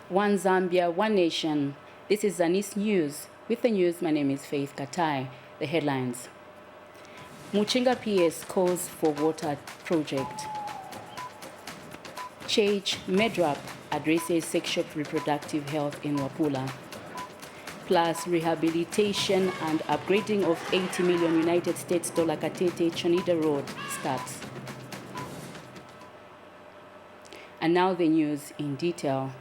One Zambia, one nation. This is Zanis News. With the news, my name is Faith Katai. The headlines. Muchinga PS calls for water project. Chage Medrap addresses sexual reproductive health in Wapula. Plus rehabilitation and upgrading of 80 million United States dollar Katete Chonida Road starts. And now the news in detail.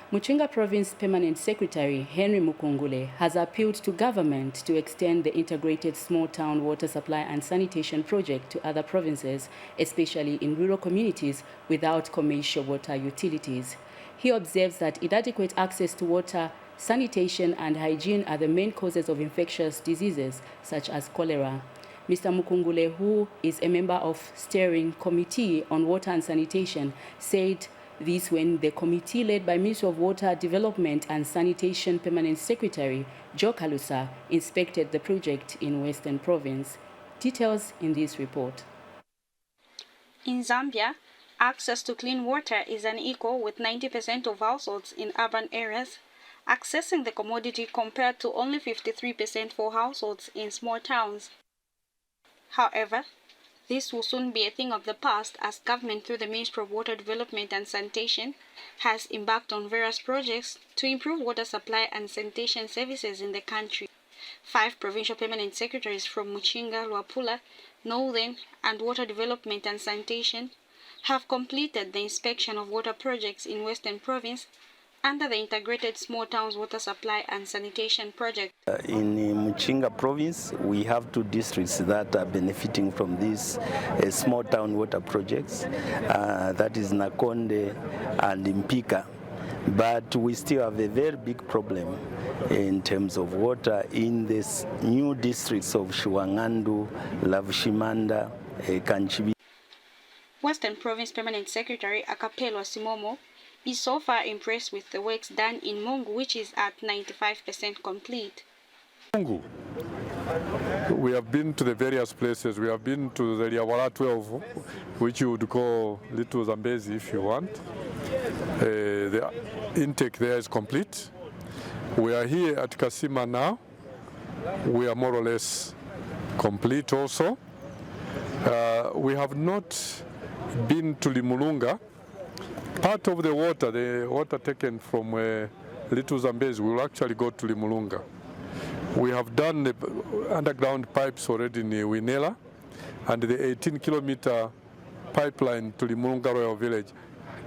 Muchinga Province Permanent Secretary Henry Mukungule has appealed to government to extend the integrated small town water supply and sanitation project to other provinces, especially in rural communities without commercial water utilities. He observes that inadequate access to water, sanitation and hygiene are the main causes of infectious diseases such as cholera. Mr. Mukungule, who is a member of Steering Committee on Water and Sanitation, said this when the committee led by Minister of Water Development and Sanitation Permanent Secretary Joe Kalusa inspected the project in Western Province. Details in this report. In Zambia, access to clean water is unequal, with 90% of households in urban areas accessing the commodity compared to only 53% for households in small towns. However, this will soon be a thing of the past, as government through the Ministry of Water Development and Sanitation has embarked on various projects to improve water supply and sanitation services in the country. 5 provincial permanent secretaries from Muchinga, Luapula, Northern and Water Development and Sanitation have completed the inspection of water projects in Western Province under the Integrated Small Towns Water Supply and Sanitation Project. In Muchinga Province, we have 2 districts that are benefiting from these small town water projects. That is Nakonde and Mpika. But we still have a very big problem in terms of water in these new districts of Shuangandu, Lavushimanda, Kanchibi. Western Province Permanent Secretary Akapelwa Simomo is so far impressed with the works done in Mongu, which is at 95% complete. Mongu, we have been to the various places. We have been to the Liawara 12, which you would call Little Zambezi if you want. The intake there is complete. We are here at Kasima now. We are more or less complete also. We have not been to Limulunga. Part of the water taken from Little Zambezi will actually go to Limulunga. We have done the underground pipes already in Winela, and the 18-kilometer pipeline to Limulunga Royal Village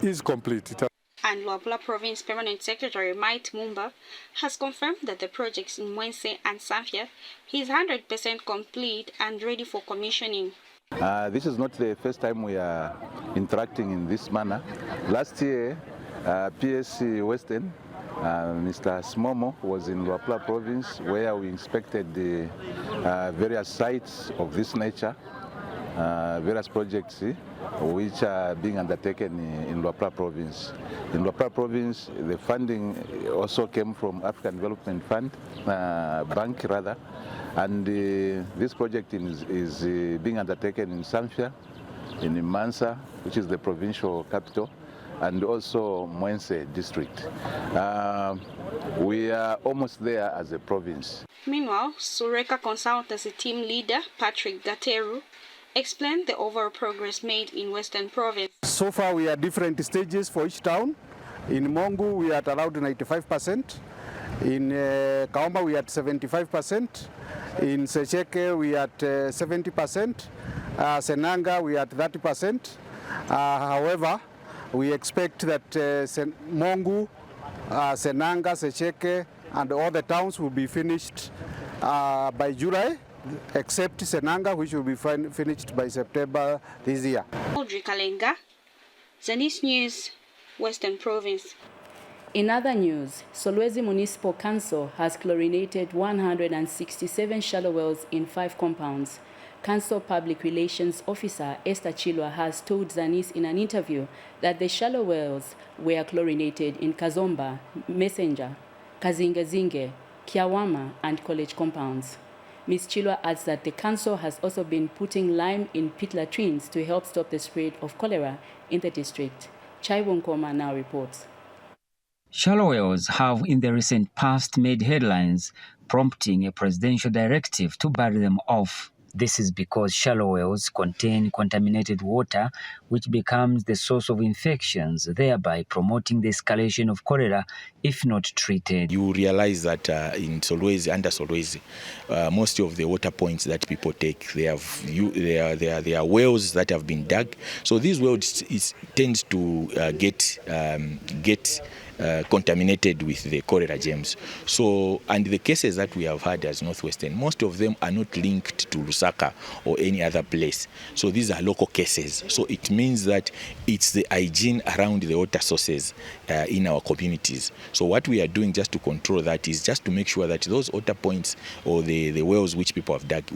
is complete. And Luapula Province Permanent Secretary Mike Mumba has confirmed that the projects in Mwense and Samfya is 100% complete and ready for commissioning. This is not the first time we are interacting in this manner. Last year, PSC Western, Mr. Smomo was in Luapula Province, where we inspected the various sites of this nature, various projects which are being undertaken in Luapula Province. In Luapula Province, the funding also came from African Development Fund, Bank rather, and this project is being undertaken in Samfya, in Mansa, which is the provincial capital, and also Mwense district. We are almost there as a province. Meanwhile, Sureka Consultancy team leader Patrick Gateru explained the overall progress made in Western Province. So far we are different stages for each town. In Mongu we are at around 95%. In Kaomba we are at 75%. In Secheke we are at 70%. Senanga we are at 30%. However, we expect that Mongu, Senanga, Secheke and all the towns will be finished by July, except Senanga, which will be finished by September this year. Audrey Kalenga, Zanis News, Western Province. In other news, Solwezi Municipal Council has chlorinated 167 shallow wells in 5 compounds. Council Public Relations Officer Esther Chilwa has told Zanis in an interview that the shallow wells were chlorinated in Kazomba, Messenger, Kazingezinge, Kiawama and College compounds. Ms. Chilwa adds that the council has also been putting lime in pit latrines to help stop the spread of cholera in the district. Chai Wonkoma now reports. Shallow wells have in the recent past made headlines, prompting a presidential directive to bury them off. This is because shallow wells contain contaminated water, which becomes the source of infections, thereby promoting the escalation of cholera if not treated. You realize that in Solwezi, under Solwezi, most of the water points that people take, they are wells that have been dug. So these wells tend to get contaminated with the cholera germs. So, and the cases that we have had as Northwestern, most of them are not linked to Lusaka or any other place. So these are local cases. So it means that it's the hygiene around the water sources in our communities. So what we are doing just to control that is just to make sure that those water points or the wells which people have dug,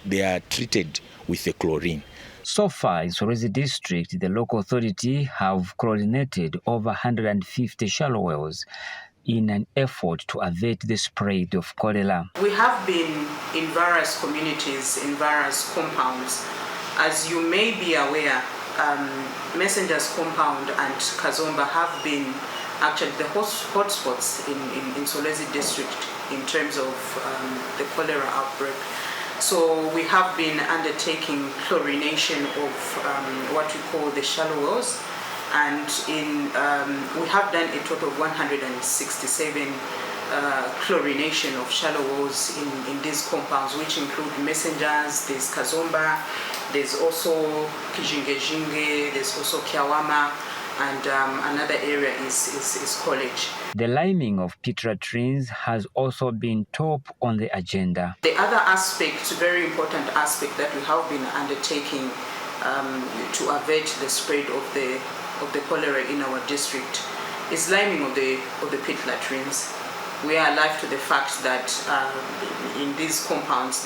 they are treated with the chlorine. So far, in Solwezi district, the local authority have chlorinated over 150 shallow wells in an effort to avert the spread of cholera. We have been in various communities, in various compounds. As you may be aware, Messenger's compound and Kazomba have been actually the hotspots in Solwezi district in terms of the cholera outbreak. So we have been undertaking chlorination of what we call the shallow wells, and we have done a total of 167 chlorination of shallow wells in these compounds, which include Messengers, there's Kazomba, there's also Kijingejinge, there's also Kiawama, and another area is College. The liming of peat latrines has also been top on the agenda. The other aspect, very important aspect that we have been undertaking to avert the spread of the cholera in our district is liming of the pit latrines. We are alive to the fact that in these compounds,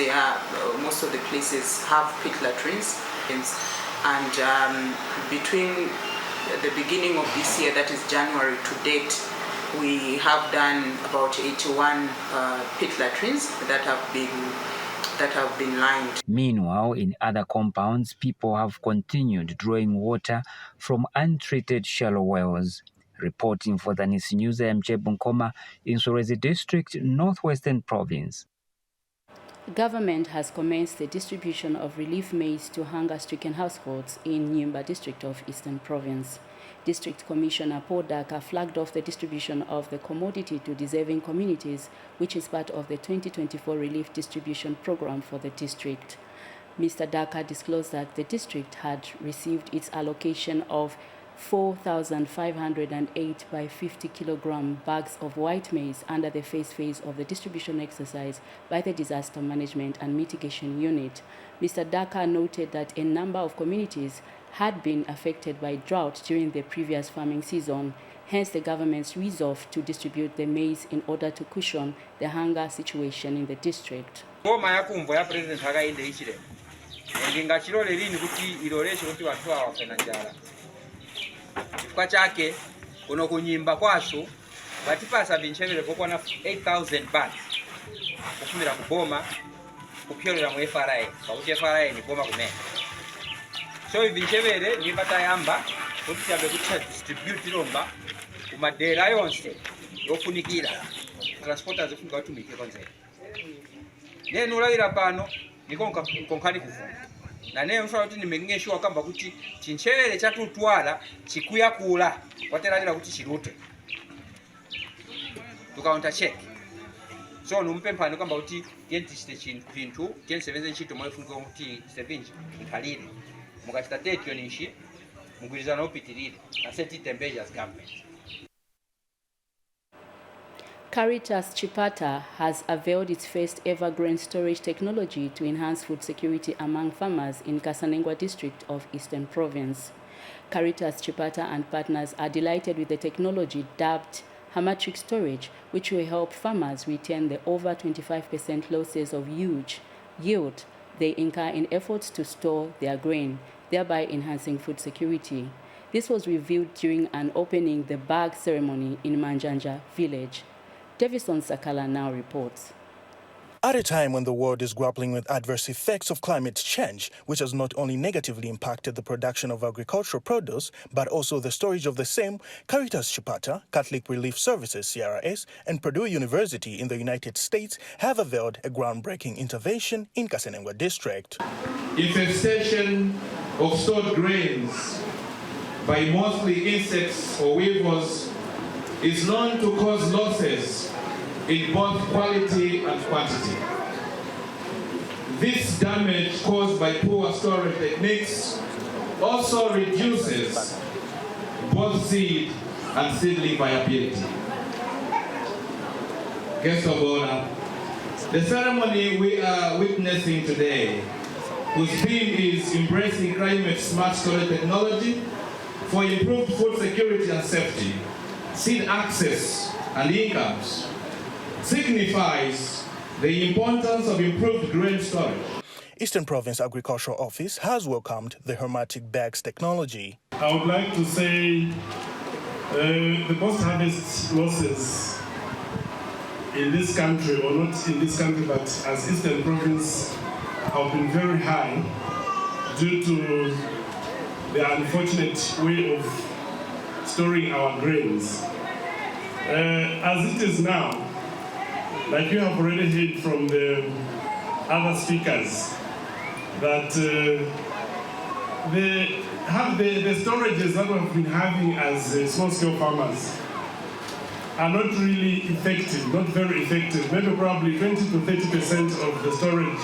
most of the places have pit latrines, and between the beginning of this year, that is January to date, we have done about 81 pit latrines that have been lined. Meanwhile, in other compounds, people have continued drawing water from untreated shallow wells. Reporting for Zanis News, I am Bunkoma in Solwezi District, Northwestern Province. Government has commenced the distribution of relief maize to hunger-stricken households in Nyimba district of Eastern Province. District Commissioner Paul Daka flagged off the distribution of the commodity to deserving communities, which is part of the 2024 relief distribution program for the district. Mr. Daka disclosed that the district had received its allocation of 4,508 by 50 kilogram bags of white maize under the first phase of the distribution exercise by the Disaster Management and Mitigation Unit. Mr. Daka noted that a number of communities had been affected by drought during the previous farming season, hence the government's resolve to distribute the maize in order to cushion the hunger situation in the district. Chifukwa chake kuno kunyimba kwaso batipasa vinchevere pokwana 8,000 bags kufumira kuboma kupyolera mu FRA pakuti FRA ni boma kumene. So vinchevere ni batayamba kuti chabe kuti distribute lomba kumadera yonse yofunikira transporters zofunika batumike konzera. Nenu laira pano niko konkani kuvuna. Na naye mfano kuti nimengeshiwa kamba kuti chinchevere chatutwala chikuyakula wateralira kuti chirute tukaunta check. So numpempani kamba kuti tientichite chintu tiensevenze ntchito mwefuniko kuti sevinji ikhalire mukachita tetyo nishi mugwirizana upitirire na seti tembeja as government. Caritas Chipata has availed its first ever grain storage technology to enhance food security among farmers in Kasanengwa district of Eastern Province. Caritas Chipata and partners are delighted with the technology dubbed Hamatric Storage, which will help farmers retain the over 25% losses of yield they incur in efforts to store their grain, thereby enhancing food security. This was revealed during an opening the bag ceremony in Manjanja village. Davison Sakala now reports. At a time when the world is grappling with adverse effects of climate change, which has not only negatively impacted the production of agricultural produce, but also the storage of the same, Caritas Chipata, Catholic Relief Services, CRS, and Purdue University in the United States have availed a groundbreaking intervention in Kasenengwa district. Infestation of stored grains by mostly insects or weevils is known to cause losses in both quality and quantity. This damage caused by poor storage techniques also reduces both seed and seedling viability. Guest of honor, the ceremony we are witnessing today, whose theme is embracing climate smart storage technology for improved food security and safety, seed access and incomes, signifies the importance of improved grain storage. Eastern Province Agricultural Office has welcomed the hermetic bags technology. I would like to say the post-harvest losses in this country, or not in this country, but as Eastern Province, have been very high due to the unfortunate way of storing our grains. As it is now, like you have already heard from the other speakers, that the storages that we have been having as small-scale farmers are not really effective, not very effective. Maybe probably 20 to 30% of the storage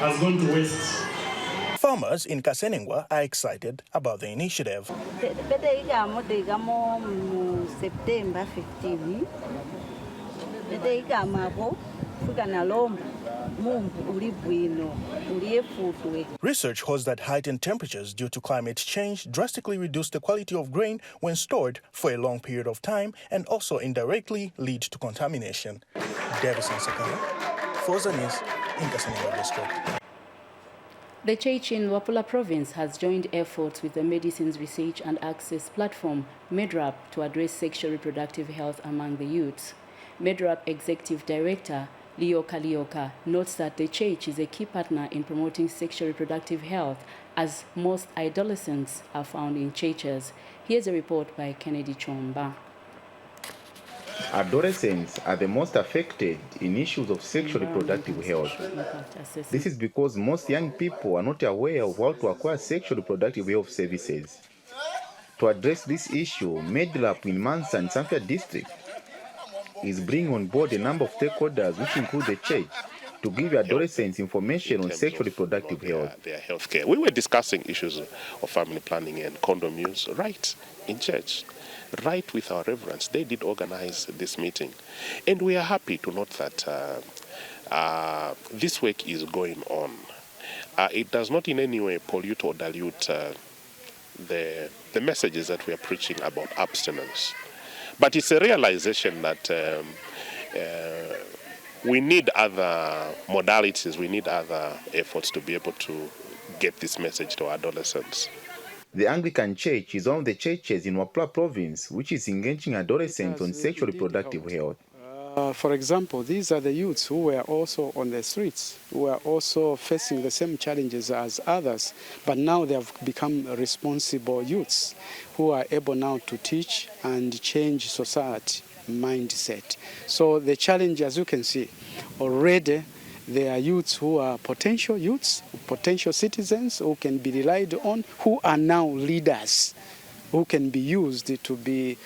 has gone to waste. Farmers in Kasenengwa are excited about the initiative. September 15. Research holds that heightened temperatures due to climate change drastically reduce the quality of grain when stored for a long period of time and also indirectly lead to contamination. Davison Sakana, for Zanis in Kasenengwa district. The church in Wapula Province has joined efforts with the Medicines Research and Access Platform, MEDRAP, to address sexual reproductive health among the youths. MEDRAP Executive Director Leo Kalioka notes that the church is a key partner in promoting sexual reproductive health, as most adolescents are found in churches. Here's a report by Kennedy Chomba. Adolescents are the most affected in issues of sexual reproductive health. This is because most young people are not aware of how to acquire sexual reproductive health services. To address this issue, MEDLAP in Mansa and Samfya district is bringing on board a number of stakeholders, which include the church, to give adolescents information on sexual reproductive health. Their health care. We were discussing issues of family planning and condom use right in church. Right with our reverends, they did organize this meeting. And we are happy to note that this work is going on. It does not in any way pollute or dilute the messages that we are preaching about abstinence. But it's a realization that we need other modalities, we need other efforts to be able to get this message to adolescents. The Anglican Church is one of the churches in Wapula Province which is engaging adolescents on sexual reproductive health. For example, these are the youths who were also on the streets, who are also facing the same challenges as others, but now they have become responsible youths who are able now to teach and change society mindset. So the challenge, as you can see, already there are youths who are potential youths, potential citizens who can be relied on, who are now leaders, who can be used to be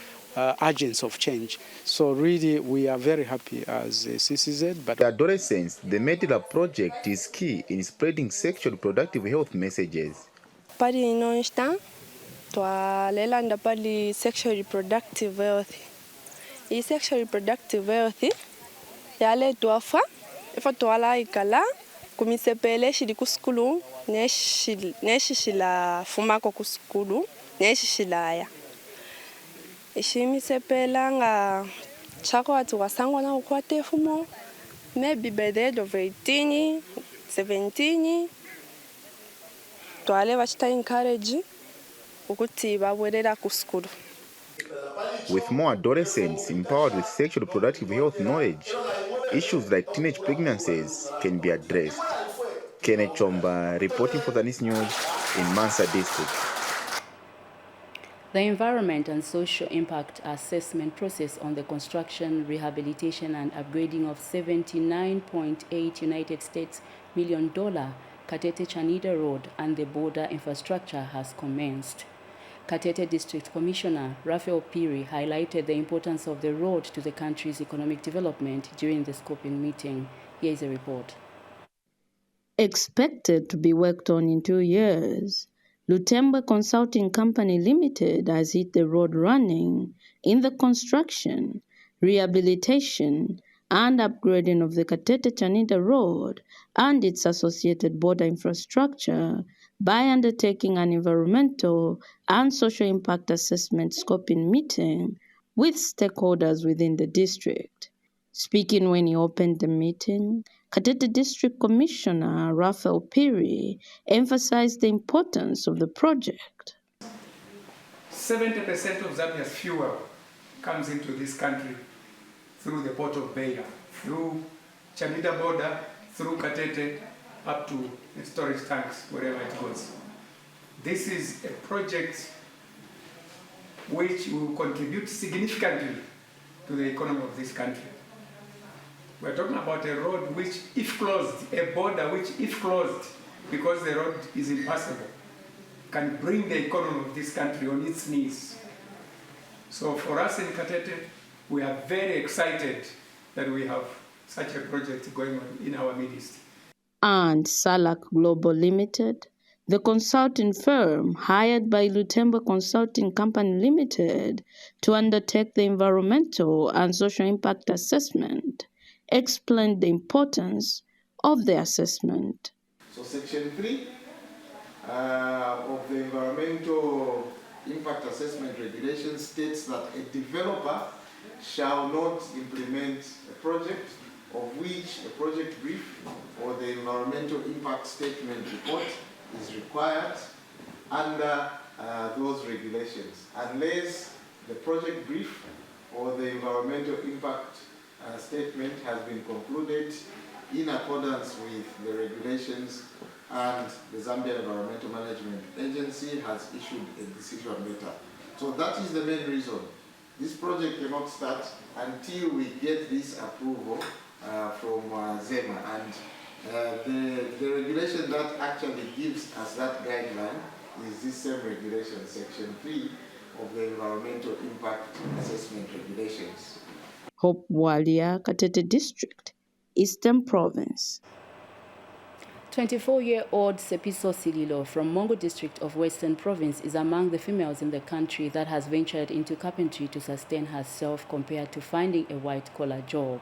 agents of change. So really, we are very happy as a CCZ. But the adolescents, the MEDLAP project is key in spreading sexual reproductive health messages. Pali no insta, twalela pali sexual reproductive health. I sexual reproductive health, yale tuafa, ifa tuala ikala, kumisepele shidi kuskulu, neshishila fumako kuskulu, neshishilaya. Ishimisepela nga chako ati wasangwa na ukwate fumo, maybe by the age of 18, 17, tuale wachita encourage ukuti bawerera kuskulu. With more adolescents empowered with sexual reproductive health knowledge, issues like teenage pregnancies can be addressed. Kenneth Chomba reporting for Zanis News in Mansa District. The environment and social impact assessment process on the construction, rehabilitation, and upgrading of $79.8 United States million Katete Chanida Road and the border infrastructure has commenced. Katete District Commissioner Raphael Piri highlighted the importance of the road to the country's economic development during the scoping meeting. Here is a report. Expected to be worked on in 2 years, Lutemba Consulting Company Limited has hit the road running in the construction, rehabilitation, and upgrading of the Katete Chanida Road and its associated border infrastructure by undertaking an environmental and social impact assessment scoping meeting with stakeholders within the district. Speaking when he opened the meeting, Katete District Commissioner Raphael Piri emphasized the importance of the project. 70% of Zambia's fuel comes into this country through the port of Beira, through Chanida border, through Katete, up to the storage tanks, wherever it goes. This is a project which will contribute significantly to the economy of this country. We're talking about a road which, if closed, a border which, if closed, because the road is impassable, can bring the economy of this country on its knees. So for us in Katete, we are very excited that we have such a project going on in our midst. And Salak Global Limited, the consulting firm hired by Lutemba Consulting Company Limited to undertake the environmental and social impact assessment, explained the importance of the assessment. So Section 3 of the Environmental Impact Assessment Regulation states that a developer shall not implement a project of which a project brief or the environmental impact statement report is required under those regulations, unless the project brief or the environmental impact statement has been concluded in accordance with the regulations and the Zambia Environmental Management Agency has issued a decision letter. So that is the main reason. This project cannot start until we get this approval from ZEMA, and the regulation that actually gives us that guideline is this same regulation, Section 3 of the Environmental Impact Assessment Regulations. Hope Walia, Katete District, Eastern Province. 24-year-old Sepiso Sililo from Mongo District of Western Province is among the females in the country that has ventured into carpentry to sustain herself compared to finding a white-collar job.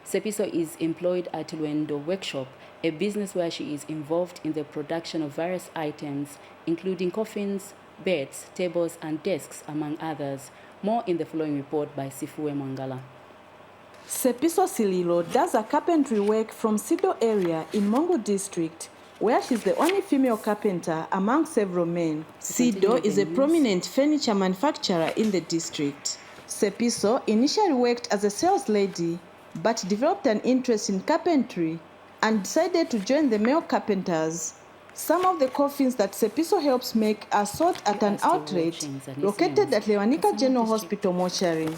Sepiso is employed at Luendo Workshop, a business where she is involved in the production of various items, including coffins, beds, tables, and desks, among others. More in the following report by Sifue Mwangala. Sepiso Sililo does a carpentry work from Sido area in Mongo District, where she's the only female carpenter among several men. Sido is a prominent furniture manufacturer in the district. Sepiso initially worked as a sales lady, but developed an interest in carpentry and decided to join the male carpenters. Some of the coffins that Sepiso helps make are sold at an outlet located at Lewanika General Hospital mortuary.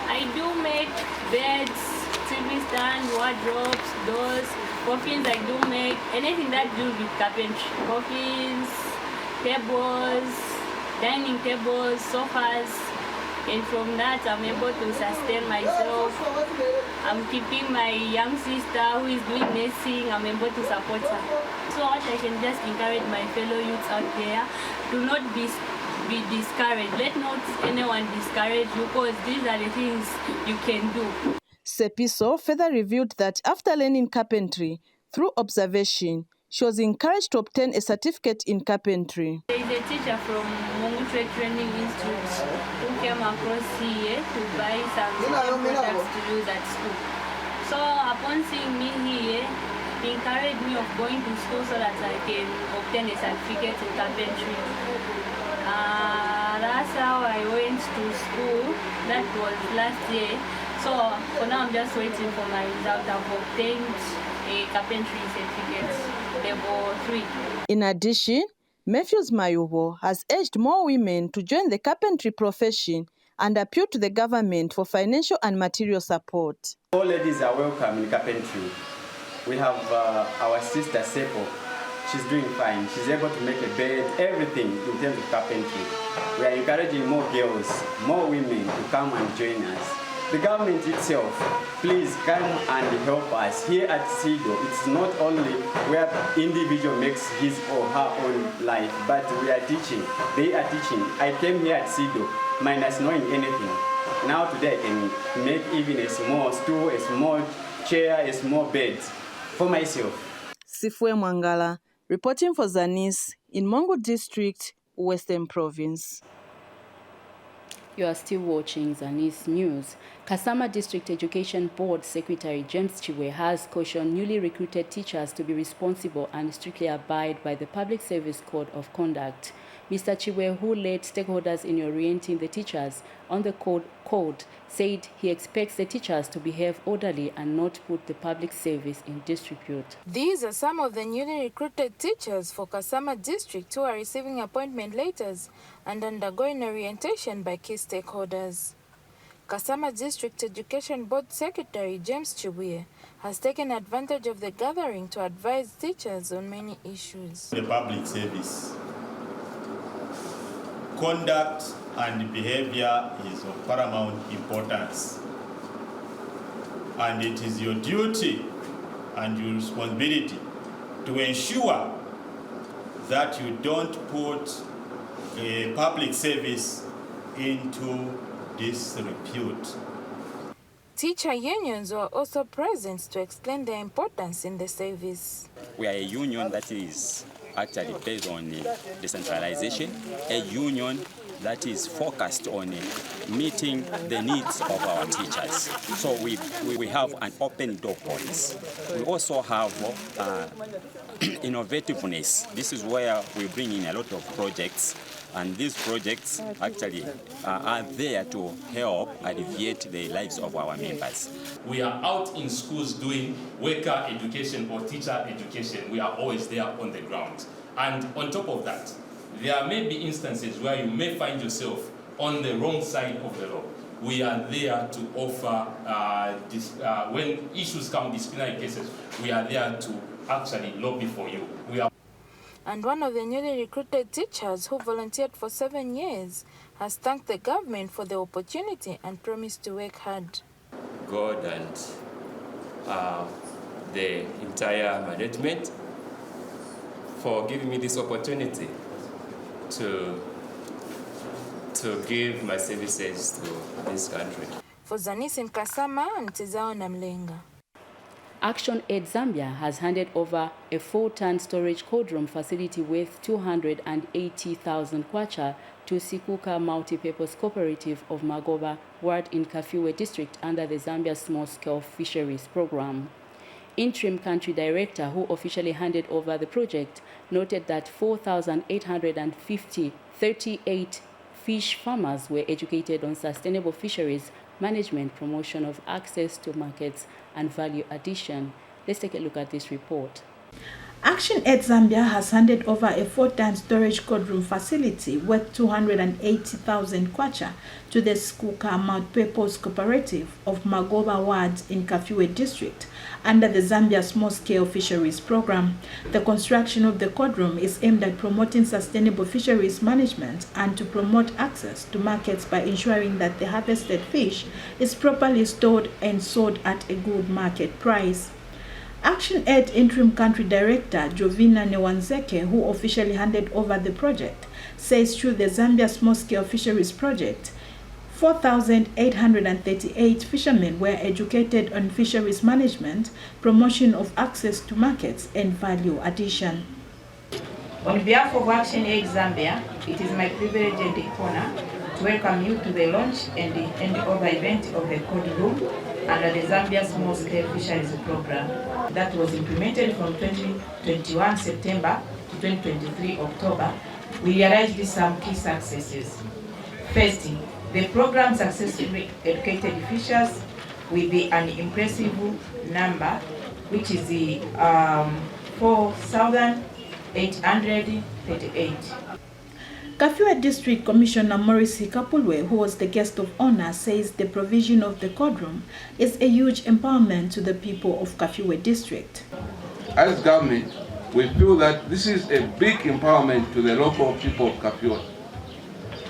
I do make beds, TV stand, wardrobes, doors, coffins. I do make anything that do with carpentry. Coffins, tables, dining tables, sofas. And from that, I'm able to sustain myself. I'm keeping my young sister who is doing nursing. I'm able to support her. So what I can just encourage my fellow youths out there, do not be discouraged. Let not anyone discourage you, because these are the things you can do. Sepiso further revealed that after learning carpentry through observation, she was encouraged to obtain a certificate in carpentry. There is a teacher from Mungu Trade Training Institute who came across here to buy some products to use at school. So upon seeing me here, he encouraged me of going to school so that I can obtain a certificate in carpentry. That's how I went to school. That was last year. So for now, I'm just waiting for my result. I've obtained a carpentry certificate, level 3. In addition, Matthews Mayubo has urged more women to join the carpentry profession and appeal to the government for financial and material support. All ladies are welcome in carpentry. We have our sister Sepo. She's doing fine. She's able to make a bed, everything in terms of carpentry. We are encouraging more girls, more women to come and join us. The government itself, please come and help us. Here at SIDO, it's not only where individual makes his or her own life, but we are teaching. They are teaching. I came here at SIDO minus knowing anything. Now today I can make even a small stool, a small chair, a small bed for myself. Sifwe Mwangala, reporting for Zanis in Mongo District, Western Province. You are still watching Zanis News. Kasama District Education Board Secretary James Chiwe has cautioned newly recruited teachers to be responsible and strictly abide by the Public Service Code of Conduct. Mr. Chiwe, who led stakeholders in orienting the teachers on the code, said he expects the teachers to behave orderly and not put the public service in disrepute. These are some of the newly recruited teachers for Kasama District who are receiving appointment letters and undergoing orientation by key stakeholders. Kasama District Education Board Secretary James Chibuye has taken advantage of the gathering to advise teachers on many issues. The public service, conduct and behavior is of paramount importance, and it is your duty and your responsibility to ensure that you don't put a public service into disrepute. Teacher unions were also present to explain their importance in the service. We are a union that is actually based on decentralization, a union that is focused on meeting the needs of our teachers. So we have an open door policy. We also have innovativeness. This is where we bring in a lot of projects, and these projects actually are there to help alleviate the lives of our members. We are out in schools doing worker education or teacher education. We are always there on the ground. And on top of that, there may be instances where you may find yourself on the wrong side of the law. We are there to offer, when issues come, disciplinary cases, we are there to actually lobby for you. And one of the newly recruited teachers who volunteered for 7 years has thanked the government for the opportunity and promised to work hard. God and the entire management for giving me this opportunity to give my services to this country. For Zanis in Kasama, Ntizao Namlenga. Action Aid Zambia has handed over a 4-ton storage cold room facility worth 280,000 kwacha to Sikuka Multi-Purpose Cooperative of Magoba Ward in Kafiwe District under the Zambia Small-Scale Fisheries Program. Interim Country Director, who officially handed over the project, noted that 4,838 fish farmers were educated on sustainable fisheries management, promotion of access to markets, and value addition. Let's take a look at this report. Action Aid Zambia has handed over a 4-ton storage cold room facility worth 280,000 kwacha to the Skuka Multi-Purpose Cooperative of Magoba Ward in Kafiwe District under the Zambia Small-Scale Fisheries Program. The construction of the cold room is aimed at promoting sustainable fisheries management and to promote access to markets by ensuring that the harvested fish is properly stored and sold at a good market price. Action Aid Interim Country Director Jovina Newanzeke, who officially handed over the project, says through the Zambia Small-Scale Fisheries Project, 4,838 fishermen were educated on fisheries management, promotion of access to markets, and value addition. On behalf of Action Aid Zambia, it is my privilege and honor to welcome you to the launch and the handover event of the cold room under the Zambia Small-Scale Fisheries Program that was implemented from 2021 September to 2023 October. We realized some key successes. First, the program successfully educated fishers with an impressive number, which is 4,838. Kafue District Commissioner Morrissey Kapulwe, who was the guest of honor, says the provision of the cold room is a huge empowerment to the people of Kafue District. As government, we feel that this is a big empowerment to the local people of Kafue.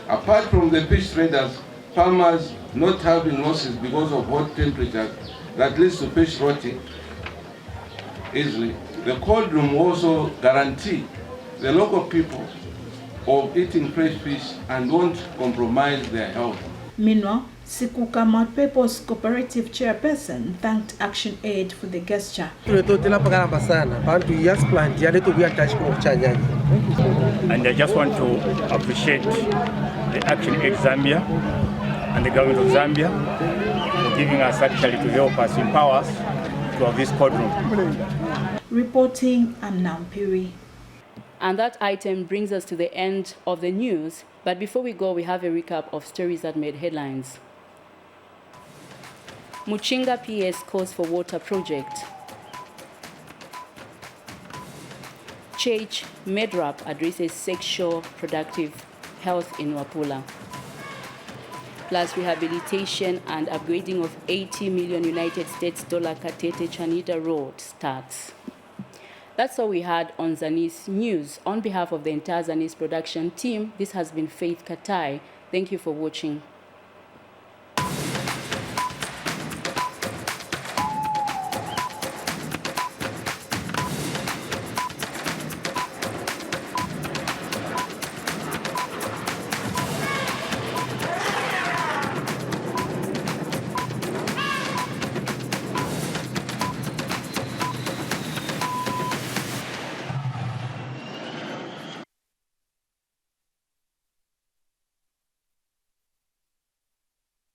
Apart from the fish traders, farmers not having losses because of hot temperatures that leads to fish rotting easily, the cold room also guarantee the local people of eating fresh fish and won't compromise their health. Meanwhile, Sikuka Mount People's Cooperative Chairperson thanked Action Aid for the gesture. And I just want to appreciate the Action Aid Zambia and the government of Zambia for giving us actually to help us, empower us to have this cold room. Reporting, I'm Nampiri. And that item brings us to the end of the news. But before we go, we have a recap of stories that made headlines. Muchinga PS calls for water project. Church Medrap addresses sexual productive health in Wapula. Plus rehabilitation and upgrading of 80 million United States dollar Katete Chanida Road starts. That's all we had on Zanis News. On behalf of the entire Zanis production team, this has been Faith Katai. Thank you for watching.